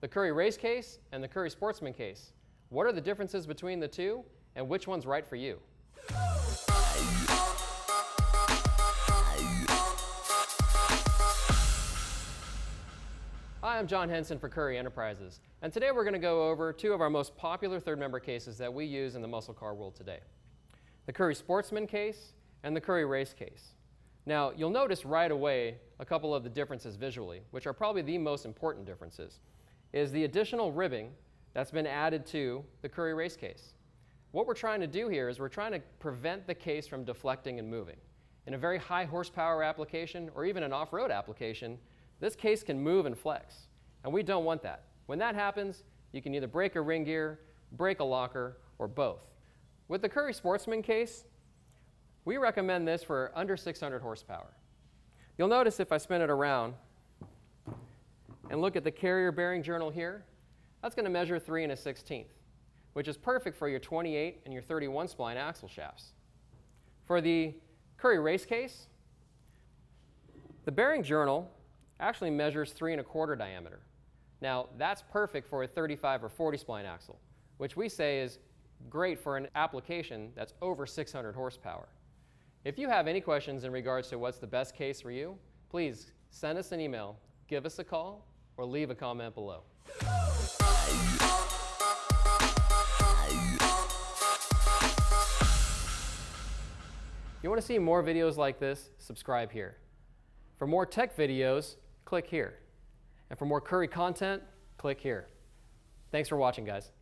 the Currie race case and the Currie Sportsman case. What are the differences between the two, and which one's right for you? Hi, I'm John Henson for Currie Enterprises, and today we're going to go over two of our most popular third member cases that we use in the muscle car world today. The Currie Sportsman case and the Currie race case. Now, you'll notice right away a couple of the differences visually, which are probably the most important differences, is the additional ribbing that's been added to the Currie race case. What we're trying to do here is we're trying to prevent the case from deflecting and moving. In a very high horsepower application or even an off-road application, this case can move and flex, and we don't want that. When that happens, you can either break a ring gear, break a locker, or both. With the Currie Sportsman case, we recommend this for under 600 horsepower. You'll notice if I spin it around and look at the carrier bearing journal here, that's going to measure 3 1/16, which is perfect for your 28 and your 31 spline axle shafts. For the Currie race case, the bearing journal actually measures 3 1/4 diameter. Now, that's perfect for a 35 or 40 spline axle, which we say is great for an application that's over 600 horsepower. If you have any questions in regards to what's the best case for you, please send us an email, give us a call, or leave a comment below. If you want to see more videos like this, subscribe here. For more tech videos, click here. And for more Currie content, click here. Thanks for watching, guys.